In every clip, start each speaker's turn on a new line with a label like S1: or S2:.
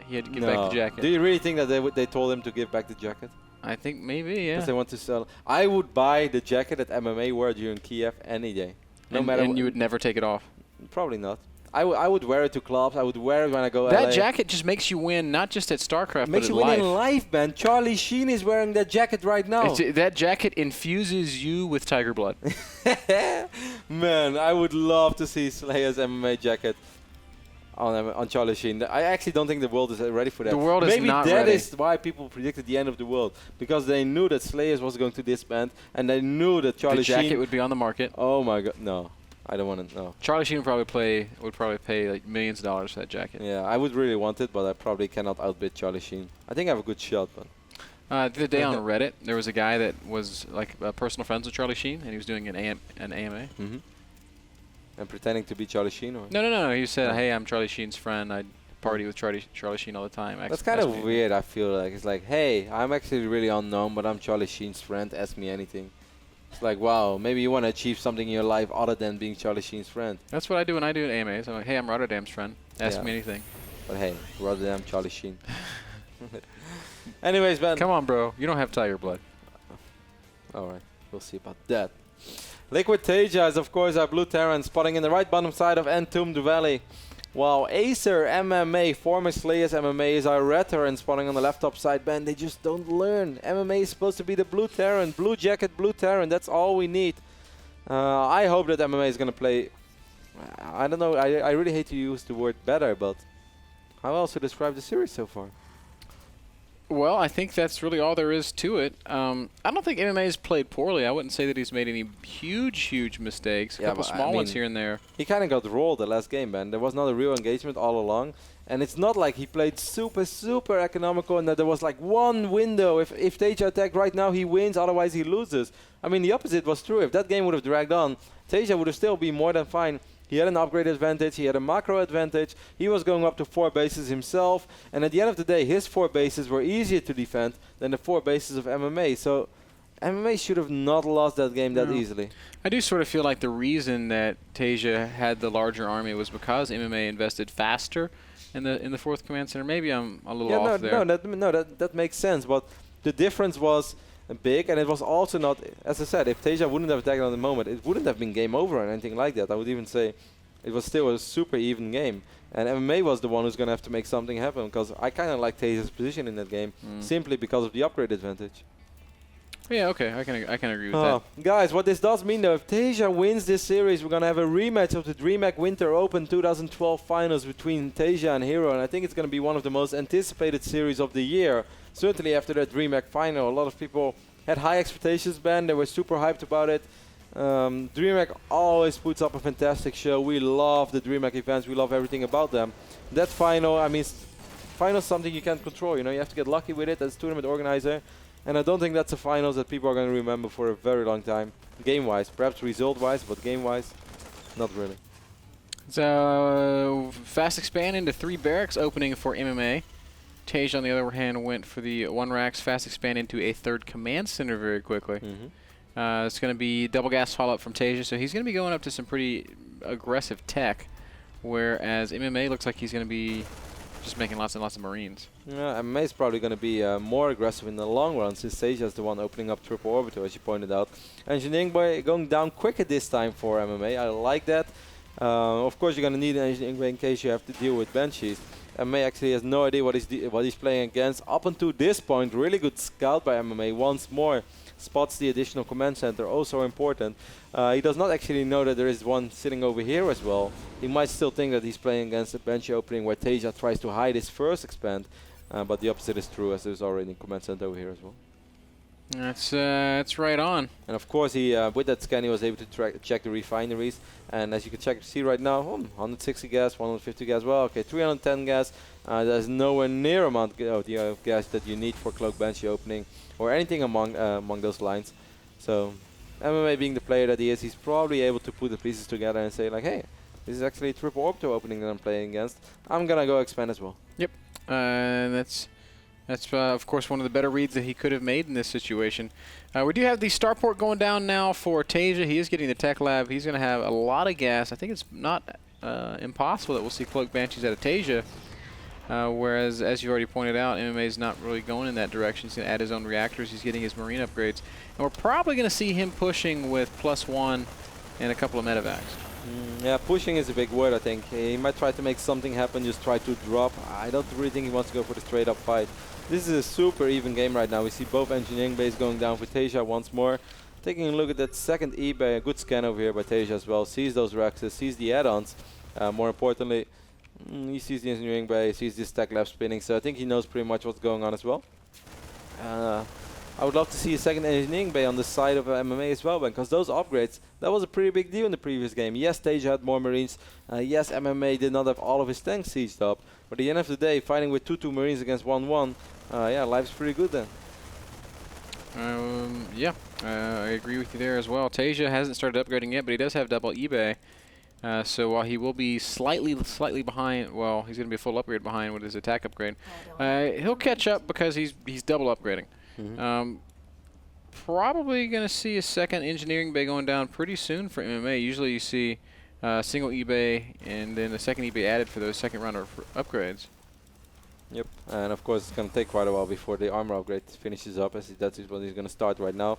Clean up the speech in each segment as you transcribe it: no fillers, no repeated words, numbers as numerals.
S1: He had to give back the jacket.
S2: Do you really think that they told him to give back the jacket?
S1: I think maybe, yeah.
S2: Because they want to sell. I would buy the jacket that MMA wore during Kiev any day. No matter.
S1: And you would never take it off?
S2: Probably not. I would wear it to clubs. I would wear it when I go
S1: That
S2: LA.
S1: jacket just makes you win, not just at StarCraft,
S2: makes
S1: but
S2: you
S1: in
S2: win
S1: life.
S2: in life, man. Charlie Sheen is wearing that jacket right now.
S1: That jacket infuses you with tiger blood.
S2: Man, I would love to see Slayer's MMA jacket on Charlie Sheen. I actually don't think the world is ready for that.
S1: The world is not ready.
S2: Maybe that is why people predicted the end of the world. Because they knew that Slayers was going to disband, and they knew that Charlie Sheen...
S1: The jacket would be on the market.
S2: Oh my god, no. I don't want to know.
S1: Charlie Sheen would probably pay like millions of dollars for that jacket.
S2: Yeah, I would really want it, but I probably cannot outbid Charlie Sheen. I think I have a good shot, but...
S1: The other day on Reddit, there was a guy that was like personal friends with Charlie Sheen, and he was doing an AMA.
S2: Mm-hmm. And pretending to be Charlie Sheen? Or?
S1: No. He said, hey, I'm Charlie Sheen's friend. I party with Charlie Sheen all the time.
S2: That's kind of weird, I feel like. It's like, hey, I'm actually really unknown, but I'm Charlie Sheen's friend. Ask me anything. It's like, wow, maybe you want to achieve something in your life other than being Charlie Sheen's friend.
S1: That's what I do when I do AMAs. I'm like, hey, I'm RotterdaM's friend. Ask me anything.
S2: But hey, RotterdaM, Charlie Sheen. Anyways, man.
S1: Come on, bro. You don't have tiger blood.
S2: All right. We'll see about that. Liquid Taeja is, of course, our blue Terran, spotting in the right bottom side of Entombed Valley. While Acer MMA, former Slayers MMA, is our red Terran, spotting on the left top side. Man, they just don't learn. MMA is supposed to be the blue Terran, blue jacket, blue Terran. That's all we need. I hope that MMA is going to play... I don't know. I really hate to use the word better, but how else to describe the series so far?
S1: Well, I think that's really all there is to it. I don't think MMA has played poorly. I wouldn't say that he's made any huge mistakes. A couple small ones here and there.
S2: He kind of got rolled the last game, man. There was not a real engagement all along. And it's not like he played super economical and that there was like one window. If Taeja attacked right now, he wins. Otherwise, he loses. I mean, the opposite was true. If that game would have dragged on, Taeja would have still been more than fine. He had an upgrade advantage, he had a macro advantage, he was going up to 4 bases himself, and at the end of the day, his 4 bases were easier to defend than the 4 bases of MMA. So MMA should have not lost that game that easily.
S1: I do sort of feel like the reason that Taeja had the larger army was because MMA invested faster in the 4th command center. Maybe I'm a little off there.
S2: That makes sense, but the difference was big, and it was also not, as I said, if Taeja wouldn't have attacked on the moment, it wouldn't have been game over or anything like that. I would even say it was still a super even game. And MMA was the one who's going to have to make something happen, because I kind of like Taeja's position in that game, simply because of the upgrade advantage.
S1: Yeah, okay, I can agree with that.
S2: Guys, what this does mean though, if Taeja wins this series, we're going to have a rematch of the DreamHack Winter Open 2012 finals between Taeja and Hero, and I think it's going to be one of the most anticipated series of the year. Certainly after that DreamHack final, a lot of people had high expectations, Ben. They were super hyped about it. DreamHack always puts up a fantastic show. We love the DreamHack events. We love everything about them. That final, I mean, final is something you can't control. You know, you have to get lucky with it as tournament organizer. And I don't think that's a finals that people are going to remember for a very long time, game-wise. Perhaps result-wise, but game-wise, not really.
S1: So, fast expand into 3 barracks opening for MMA. Taeja, on the other hand, went for the 1 racks, fast expand into a 3rd command center very quickly. It's going to be double gas follow-up from Taeja, so he's going to be going up to some pretty aggressive tech, whereas MMA looks like he's going to be just making lots and lots of Marines.
S2: Yeah, MMA is probably going to be more aggressive in the long run, since Taeja is the one opening up triple orbital, as you pointed out. Engineering Boy going down quicker this time for MMA. I like that. Of course, you're going to need an Engineering Boy in case you have to deal with Banshees. MMA actually has no idea what he's playing against. Up until this point, really good scout by MMA once more. Spots the additional command center, also important. He does not actually know that there is one sitting over here as well. He might still think that he's playing against a Banshee opening where Taeja tries to hide his first expand, but the opposite is true, as there's already a command center over here as well.
S1: That's right on.
S2: And of course, he with that scan, he was able to check the refineries. And as you can see right now, 160 gas, 150 gas. Well, okay, 310 gas. There's nowhere near amount of the gas that you need for Cloak Banshee opening or anything among those lines. So, MMA being the player that he is, he's probably able to put the pieces together and say like, hey, this is actually a triple orbital opening that I'm playing against. I'm gonna go expand as well.
S1: Yep, that's of course one of the better reads that he could have made in this situation. We do have the starport going down now for Taeja. He is getting the tech lab. He's going to have a lot of gas. I think it's not impossible that we'll see Cloak Banshees out of Taeja. Whereas, as you already pointed out, MMA is not really going in that direction. He's going to add his own reactors. He's getting his marine upgrades. And we're probably going to see him pushing with +1 and a couple of medevacs.
S2: Yeah, pushing is a big word, I think. He might try to make something happen, just try to drop. I don't really think he wants to go for the straight-up fight. This is a super even game right now. We see both engineering bays going down for Tasia once more. Taking a look at that second eBay, a good scan over here by Tasia as well. Sees those Rexes, sees the add-ons. More importantly, he sees the engineering bay, sees this stack left spinning, so I think he knows pretty much what's going on as well. I would love to see a second engineering bay on the side of MMA as well, because those upgrades, that was a pretty big deal in the previous game. Yes, Tasia had more Marines. Yes, MMA did not have all of his tanks sieged up. But at the end of the day, fighting with 2-2 Marines against 1-1, yeah, life's pretty good then.
S1: Yeah, I agree with you there as well. Tasia hasn't started upgrading yet, but he does have double eBay. So while he will be slightly behind, well, he's going to be a full upgrade behind with his attack upgrade. He'll catch up because he's double upgrading. Probably going to see a second engineering bay going down pretty soon for MMA. Usually you see single eBay and then a second eBay added for those second round of upgrades.
S2: Yep, and of course it's going to take quite a while before the armor upgrade finishes up, as that's what he's going to start right now.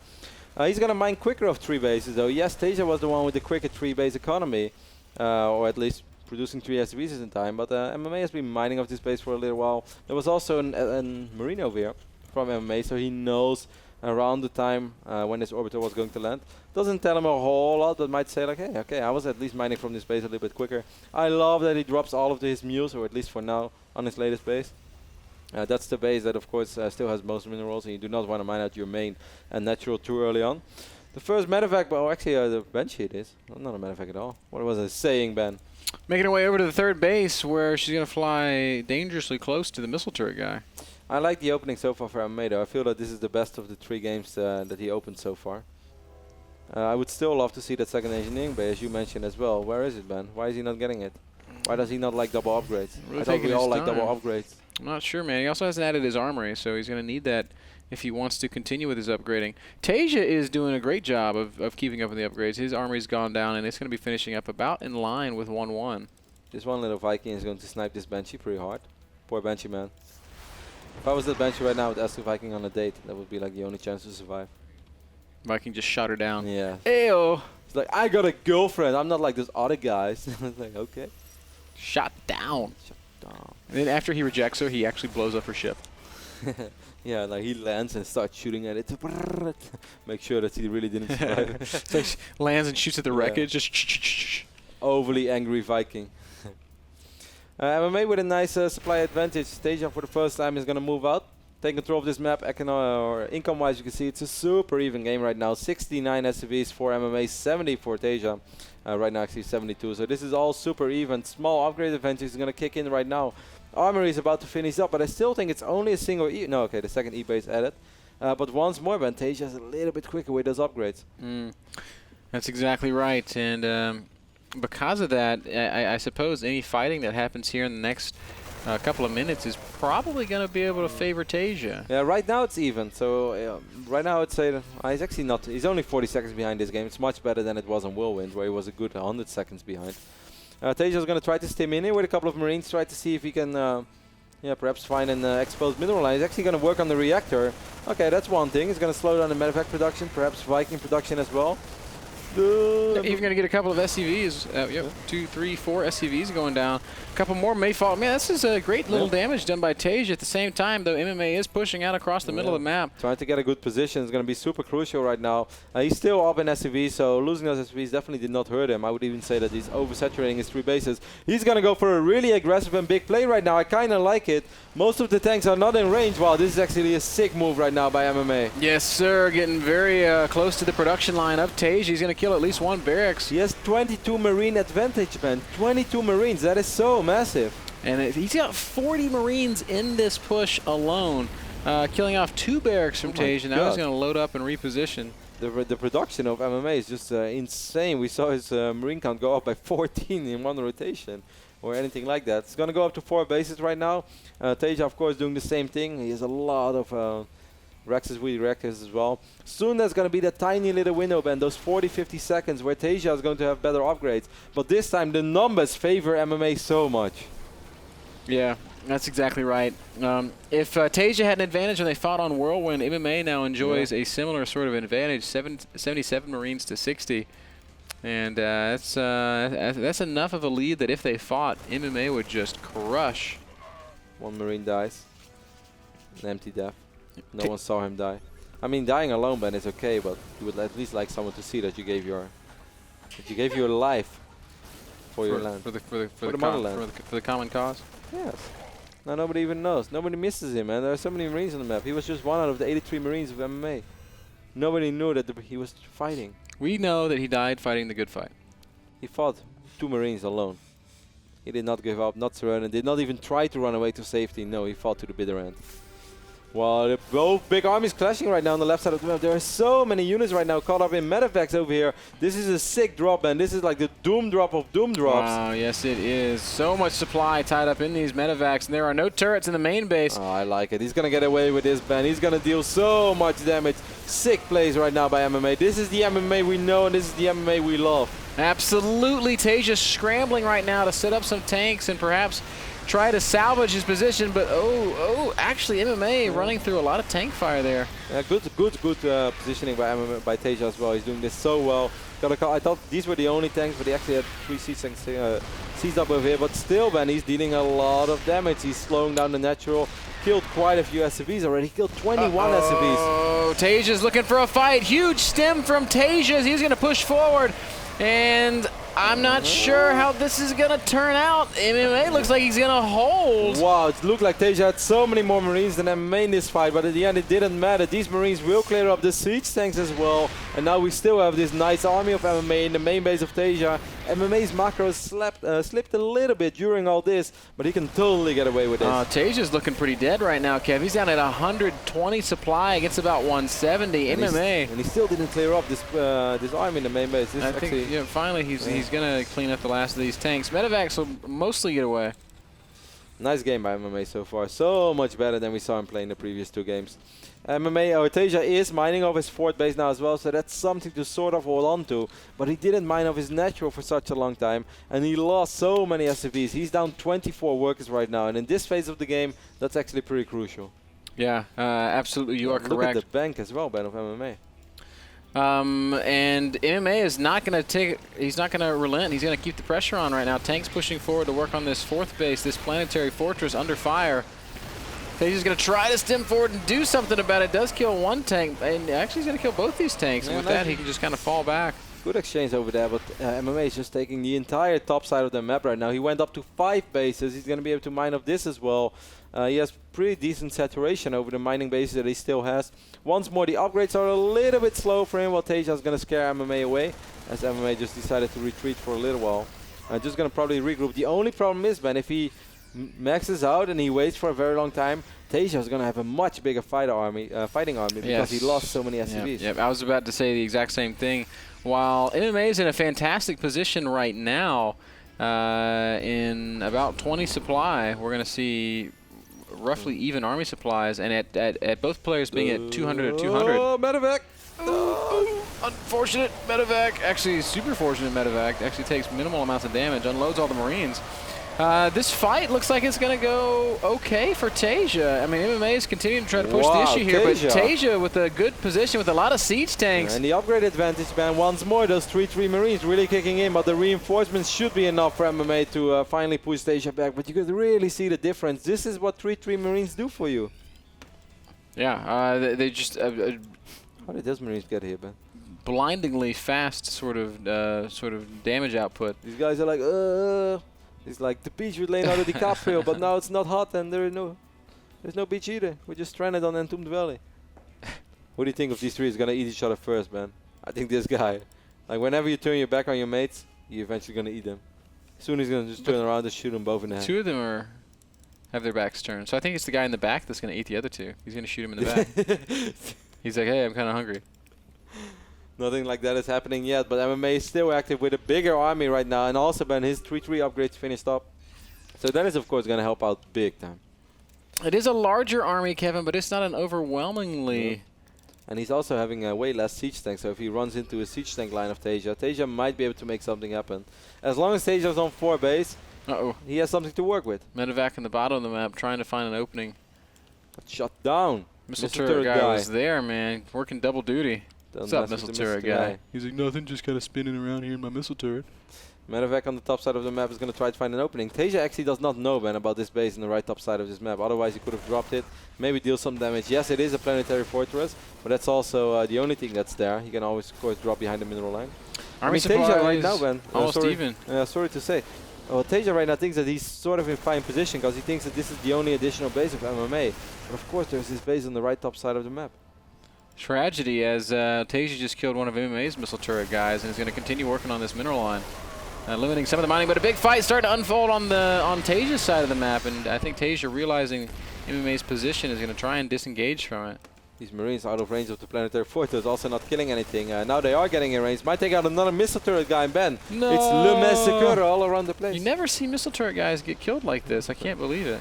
S2: He's going to mine quicker of 3 bases though. Yes, Tasia was the one with the quicker 3 base economy, or at least producing 3 SCVs in time, but MMA has been mining of this base for a little while. There was also an Marine over here from MMA, so he knows around the time when this orbiter was going to land. Doesn't tell him a whole lot, but might say like, hey, okay, I was at least mining from this base a little bit quicker. I love that he drops all of his mules, or at least for now, on his latest base. That's the base that, of course, still has most minerals, and you do not want to mine out your main and natural too early on. The first medevac, well, actually, the Banshee it is. Not a medevac at all. What was I saying, Ben?
S1: Making her way over to the third base, where she's going to fly dangerously close to the missile turret guy.
S2: I like the opening so far for MMA, though. I feel that this is the best of the 3 games that he opened so far. I would still love to see that second engineering bay, as you mentioned as well. Where is it, Ben? Why is he not getting it? Why does he not like double upgrades?
S1: Really
S2: I thought we all like double upgrades.
S1: I'm not sure, man. He also hasn't added his armory, so he's going to need that if he wants to continue with his upgrading. Tasia is doing a great job of keeping up with the upgrades. His armory's gone down, and it's going to be finishing up about in line with 1-1.
S2: This one little Viking is going to snipe this Banshee pretty hard. Poor Banshee, man. If I was that Banshee right now with S2 Viking on a date, that would be like the only chance to survive.
S1: Viking just shot her down.
S2: Yeah.
S1: Ayo!
S2: It's like, I got a girlfriend. I'm not like those other guys. It's like, okay.
S1: Shot down.
S2: Shut down.
S1: And then after he rejects her, he actually blows up her ship.
S2: Yeah, like he lands and starts shooting at it. Make sure that he really didn't survive.
S1: So he lands and shoots at the wreckage. Just
S2: overly angry Viking. MMA with a nice supply advantage. Tasia for the first time is going to move out. Take control of this map. Income-wise, you can see it's a super even game right now. 69 SCVs for MMA, 70 for Tasia. Right now, actually 72. So this is all super even. Small upgrade advantage is going to kick in right now. Armory is about to finish up, but I still think it's only a single E. No, okay, the second E-base added. But once more, Tasia is a little bit quicker with those upgrades.
S1: That's exactly right. And because of that, I suppose any fighting that happens here in the next couple of minutes is probably going to be able to favor Tasia.
S2: Yeah, right now it's even. So right now I'd say that he's actually not. He's only 40 seconds behind this game. It's much better than it was on Whirlwind, where he was a good 100 seconds behind. Tasia is going to try to stim in here with a couple of Marines, try to see if he can, perhaps find an exposed mineral line. He's actually going to work on the reactor. Okay, that's one thing. He's going to slow down the medevac production, perhaps Viking production as well.
S1: Even going to get a couple of SCVs. Yep, 2, 3, 4 SCVs going down. A couple more may fall. Man, this is a great little damage done by Tasia. At the same time, though, MMA is pushing out across the middle of the map.
S2: Trying to get a good position is going to be super crucial right now. He's still up in SCV, so losing those SCVs definitely did not hurt him. I would even say that he's oversaturating his 3 bases. He's going to go for a really aggressive and big play right now. I kind of like it. Most of the tanks are not in range. Wow, this is actually a sick move right now by MMA.
S1: Yes, sir. Getting very close to the production line of Tasia. He's going to kill at least one barracks.
S2: He has 22 Marine advantage, man. 22 Marines. That is so massive.
S1: And he's got 40 Marines in this push alone, killing off 2 barracks from Tasia. Now he's going to load up and reposition.
S2: The production of MMA is just insane. We saw his Marine count go up by 14 in one rotation, or anything like that. It's going to go up to 4 bases right now. Tasia, of course, doing the same thing. He has a lot of Rexes with Reactors as well. Soon there's going to be that tiny little window, Ben, those 40-50 seconds where Tasia is going to have better upgrades. But this time the numbers favor MMA so much.
S1: Yeah, that's exactly right. If Tasia had an advantage when they fought on Whirlwind, MMA now enjoys a similar sort of advantage, 77 Marines to 60. And that's enough of a lead that if they fought, MMA would just crush.
S2: One Marine dies. An empty death. No one saw him die. I mean, dying alone, Ben, is okay, but you would at least like someone to see that you gave your life for your land.
S1: For the
S2: motherland.
S1: For the common cause.
S2: Yes. Now nobody even knows. Nobody misses him, man. There are so many Marines on the map. He was just one out of the 83 Marines of MMA. Nobody knew that he was fighting.
S1: We know that he died fighting the good fight.
S2: He fought 2 Marines alone. He did not give up, not surrender, did not even try to run away to safety. No, he fought to the bitter end. Well, they're both big armies clashing right now on the left side of the map. There are so many units right now caught up in medevacs over here. This is a sick drop, man. This is like the doom drop of doom drops.
S1: Wow, yes it is. So much supply tied up in these medevacs, and there are no turrets in the main base.
S2: Oh, I like it. He's going to get away with this, Ben. He's going to deal so much damage. Sick plays right now by MMA. This is the MMA we know, and this is the MMA we love.
S1: Absolutely. Tasia scrambling right now to set up some tanks and perhaps try to salvage his position, but actually MMA running through a lot of tank fire there.
S2: Yeah, good positioning by MMA, by Tasia as well. He's doing this so well. I thought these were the only tanks, but he actually had 3 siege tanks seized up over here. But still, Ben, he's dealing a lot of damage. He's slowing down the natural. Killed quite a few SCVs already. He killed 21 SCVs.
S1: Oh, Tasia's looking for a fight. Huge stem from Tasia. He's going to push forward. And I'm not sure how this is going to turn out. MMA looks like he's going to hold.
S2: Wow, it looked like Tasia had so many more Marines than MMA in this fight, but at the end it didn't matter. These Marines will clear up the siege tanks as well. And now we still have this nice army of MMA in the main base of Tasia. MMA's macros slipped a little bit during all this, but he can totally get away with this.
S1: Tasia's looking pretty dead right now, Kev. He's down at 120 supply against about 170.
S2: And
S1: MMA.
S2: And he still didn't clear up this this army in the main base.
S1: I think finally he's going to clean up the last of these tanks. Medevacs will mostly get away.
S2: Nice game by MMA so far. So much better than we saw him play in the previous 2 games. Tasia is mining off his fort base now as well, so that's something to sort of hold on to. But he didn't mine off his natural for such a long time, and he lost so many SCVs. He's down 24 workers right now, and in this phase of the game, that's actually pretty crucial.
S1: Yeah, absolutely, you are correct.
S2: Look at the bank as well, Ben, of MMA.
S1: And MMA is not going to he's not going to relent. He's going to keep the pressure on right now. Tanks pushing forward to work on this 4th base, this planetary fortress under fire. Tasia's going to try to stem forward and do something about it. Does kill 1 tank, and actually he's going to kill both these tanks. And with that, he can just kind of fall back.
S2: Good exchange over there, but MMA is just taking the entire top side of the map right now. He went up to 5 bases. He's going to be able to mine off this as well. He has pretty decent saturation over the mining bases that he still has. Once more, the upgrades are a little bit slow for him, while Tasia is going to scare MMA away, as MMA just decided to retreat for a little while. Just going to probably regroup. The only problem is, Ben, if he maxes out and he waits for a very long time, Tasia is going to have a much bigger fighting army because he lost so many SCVs.
S1: Yep. I was about to say the exact same thing. While MMA is in a fantastic position right now, in about 20 supply, we're going to see roughly even army supplies, and at both players being at 200 and 200.
S2: Oh, medevac!
S1: Unfortunate medevac. Actually, super fortunate medevac. Actually takes minimal amounts of damage, unloads all the Marines. This fight looks like it's going to go okay for Tasia. I mean, MMA is continuing to try to push the issue here, but Tasia with a good position with a lot of siege tanks.
S2: And the upgrade advantage, man, once more, those 3-3 Marines really kicking in, but the reinforcements should be enough for MMA to finally push Tasia back. But you could really see the difference. This is what 3-3 Marines do for you.
S1: Yeah, they just...
S2: How did those Marines get here, Ben?
S1: Blindingly fast sort of damage output.
S2: These guys are like, it's like the beach with Leonardo DiCaprio, but now it's not hot and there's no beach either. We're just stranded on Entombed Valley. What do you think of these 3 is going to eat each other first, man? I think this guy, like whenever you turn your back on your mates, you're eventually going to eat them. Soon he's going to just turn around and shoot them both in the head.
S1: 2 of them have their backs turned. So I think it's the guy in the back that's going to eat the other 2. He's going to shoot him in the back. He's like, hey, I'm kind of hungry.
S2: Nothing like that is happening yet, but MMA is still active with a bigger army right now, and also Ben, his 3-3 upgrades finished up. So that is, of course, going to help out big time.
S1: It is a larger army, Kevin, but it's not an overwhelmingly...
S2: Yeah. And he's also having way less siege tanks, so if he runs into a siege tank line of Tasia, Tasia might be able to make something happen. As long as Tasia is on 4 base,
S1: Uh-oh.
S2: he has something to work with.
S1: Medevac in the bottom of the map trying to find an opening.
S2: But shut down.
S1: Missile turret guy was there, man, working double duty. What's up, missile turret guy?
S3: He's like, nothing, just kind of spinning around here in my missile turret.
S2: Medevac on the top side of the map is going to try to find an opening. Tasia actually does not know, Ben, about this base in the right top side of this map. Otherwise, he could have dropped it, maybe deal some damage. Yes, it is a planetary fortress, but that's also the only thing that's there. He can always, of course, drop behind the mineral line.
S1: Army
S2: Tasia right now, Ben.
S1: Almost even.
S2: Sorry to say. Well, Tasia right now thinks that he's sort of in fine position because he thinks that this is the only additional base of MMA. But of course, there's this base on the right top side of the map.
S1: Tragedy as Tasia just killed one of MMA's missile turret guys and is going to continue working on this mineral line. Limiting some of the mining, but a big fight starting to unfold on Tasia's side of the map, and I think Tasia, realizing MMA's position, is going to try and disengage from it.
S2: These Marines out of range of the planetary fortress, also not killing anything. Now they are getting in range. Might take out another missile turret guy, Ben.
S1: No.
S2: It's Le Massacre all around the place.
S1: You never see missile turret guys get killed like this. I can't believe it.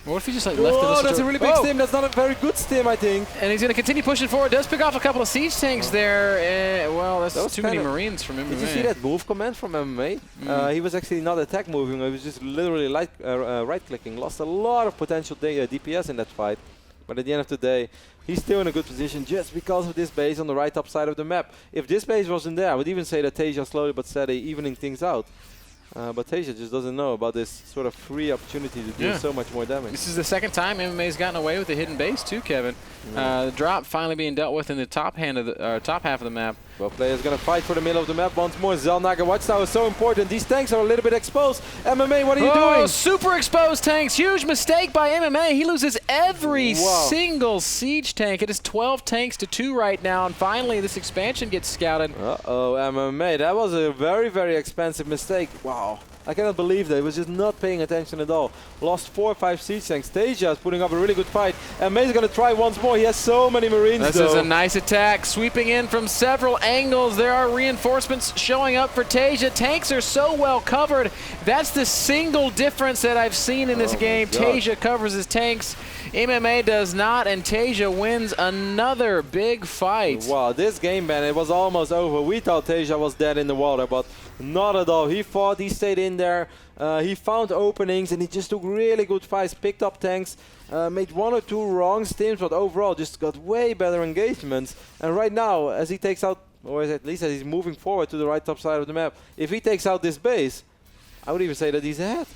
S1: What if he just like left the missile
S2: that's a really big stim. That's not a very good stim, I think.
S1: And he's going to continue pushing forward. Does pick off a couple of siege tanks there. Well, that's too many Marines from MMA.
S2: Did you see that move command from MMA? He was actually not attack moving. He was just literally right-clicking. Lost a lot of potential DPS in that fight. But at the end of the day, he's still in a good position just because of this base on the right top side of the map. If this base wasn't there, I would even say that Tasia slowly but steady evening things out. But Tasia just doesn't know about this sort of free opportunity to do so much more damage.
S1: This is the second time MMA's gotten away with the hidden base too, Kevin. The drop finally being dealt with in the top half of the map.
S2: Well, players going to fight for the middle of the map once more. Zelnaga Watchtower is so important. These tanks are a little bit exposed. MMA, what are you doing?
S1: Super exposed tanks. Huge mistake by MMA. He loses every single siege tank. It is 12 tanks to 2 right now. And finally, this expansion gets scouted.
S2: Uh-oh, MMA. That was a very, very expensive mistake. Wow. I cannot believe that. He was just not paying attention at all. Lost 4 or 5 siege tanks. Tasia is putting up a really good fight. And May's going to try once more. He has so many Marines,
S1: This is a nice attack. Sweeping in from several angles. There are reinforcements showing up for Tasia. Tanks are so well covered. That's the single difference that I've seen in this game. Tasia covers his tanks. MMA does not, and Tasia wins another big fight.
S2: Wow, this game, man, it was almost over. We thought Tasia was dead in the water, but not at all. He fought, he stayed in there, he found openings, and he just took really good fights, picked up tanks, made 1 or 2 wrong stims, but overall just got way better engagements. And right now, as he takes out, or at least as he's moving forward to the right top side of the map, if he takes out this base, I would even say that he's ahead.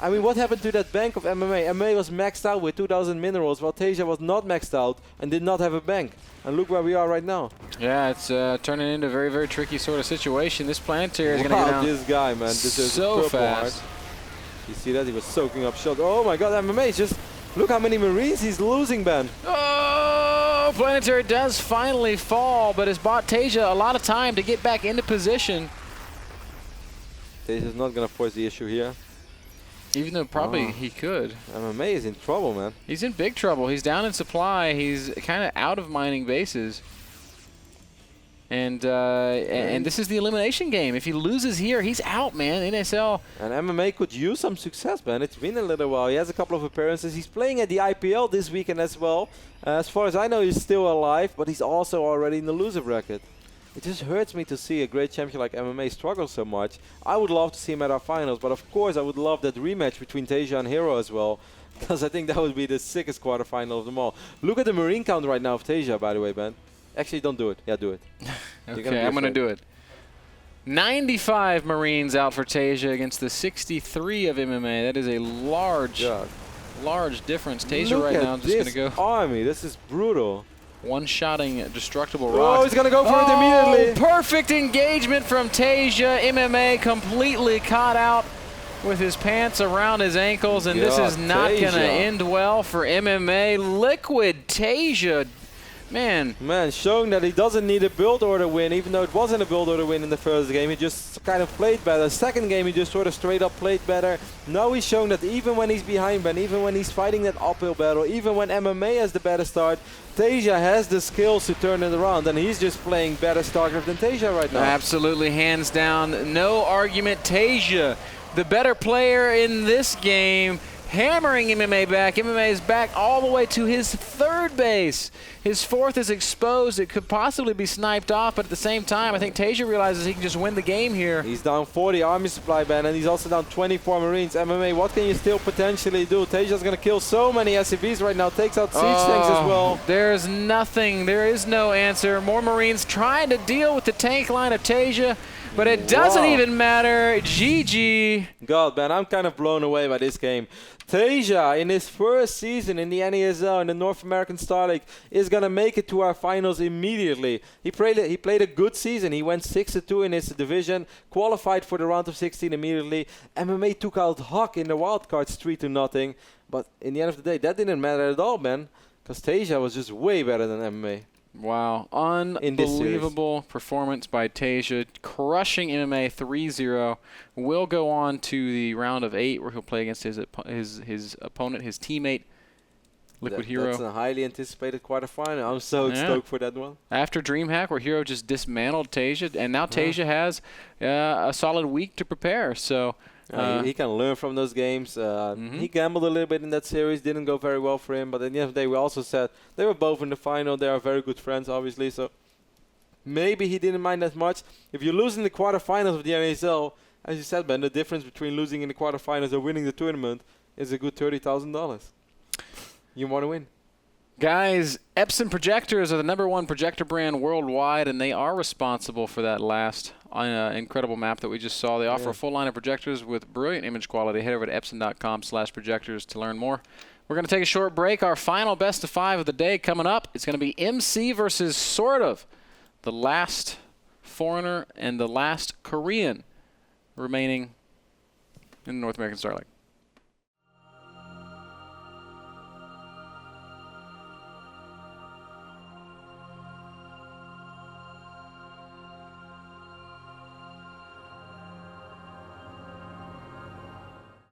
S2: I mean, what happened to that bank of MMA? MMA was maxed out with 2,000 minerals, while Tasia was not maxed out and did not have a bank. And look where we are right now.
S1: Yeah, it's turning into a very, very tricky sort of situation. This planetary is going to go down.
S2: This guy, man. This is
S1: so fast.
S2: Heart. You see that? He was soaking up shots. Oh my god, MMA just... Look how many Marines he's losing, Ben.
S1: Oh, planetary does finally fall, but has bought Tasia a lot of time to get back into position.
S2: Tasia's not going to force the issue here.
S1: Even though probably he could.
S2: MMA is in trouble, man.
S1: He's in big trouble. He's down in supply. He's kind of out of mining bases. And this is the elimination game. If he loses here, he's out, man. NASL.
S2: And MMA could use some success, man. It's been a little while. He has a couple of appearances. He's playing at the IPL this weekend as well. As far as I know, he's still alive, but he's also already in the loser bracket. It just hurts me to see a great champion like MMA struggle so much. I would love to see him at our finals, but of course I would love that rematch between Tasia and Hero as well, because I think that would be the sickest quarterfinal of them all. Look at the Marine count right now of Tasia, by the way, Ben. Actually, don't do it. Yeah, do it.
S1: Okay, I'm going to do it. 95 Marines out for Tasia against the 63 of MMA. That is a large difference. Tasia right now is just going to go.
S2: Army, this is brutal.
S1: One-shotting destructible rocks.
S2: Oh, he's going to go for it immediately.
S1: Perfect engagement from Tasia. MMA completely caught out with his pants around his ankles, and this is not going to end well for MMA. Liquid Tasia. Man,
S2: showing that he doesn't need a build order win, even though it wasn't a build order win in the first game. He just kind of played better. Second game, he just sort of straight up played better. Now he's showing that even when he's behind Ben, even when he's fighting that uphill battle, even when MMA has the better start, Tasia has the skills to turn it around, and he's just playing better StarCraft than Tasia right now.
S1: Absolutely, hands down, no argument. Tasia, the better player in this game, hammering MMA back. MMA is back all the way to his third base. His fourth is exposed. It could possibly be sniped off, but at the same time, I think Tasia realizes he can just win the game here.
S2: He's down 40 army supply, Ben, and he's also down 24 Marines. MMA, what can you still potentially do? Tasia's going to kill so many SCVs right now. Takes out siege tanks as well.
S1: There's nothing. There is no answer. More Marines trying to deal with the tank line of Tasia. But it doesn't even matter. GG.
S2: God, man, I'm kind of blown away by this game. Tasia, in his first season in the NASL, in the North American Star League, is going to make it to our finals immediately. He played a good season. He went 6-2 in his division, qualified for the round of 16 immediately. MMA took out Hawk in the wildcards 3-0. But in the end of the day, that didn't matter at all, man, because Tasia was just way better than MMA.
S1: Wow, unbelievable performance by Tasia, crushing MMA 3-0. Will go on to the round of 8 where he'll play against his opponent, his teammate, Liquid Hero.
S2: That's a highly anticipated quarterfinal. I'm so stoked for that one.
S1: After DreamHack, where Hero just dismantled Tasia, and now Tasia has a solid week to prepare. So
S2: he can learn from those games. He gambled a little bit in that series. Didn't go very well for him. But at the end of the day, we also said they were both in the final. They are very good friends, obviously. So maybe he didn't mind that much. If you lose in the quarterfinals of the NASL, as you said, Ben, the difference between losing in the quarterfinals and winning the tournament is a good $30,000. You want to win.
S1: Guys, Epson projectors are the #1 projector brand worldwide, and they are responsible for that last incredible map that we just saw. They offer a full line of projectors with brilliant image quality. Head over to epson.com/projectors to learn more. We're going to take a short break. Our final best of 5 of the day coming up. It's going to be MC versus sort of the last foreigner and the last Korean remaining in the North American Star League.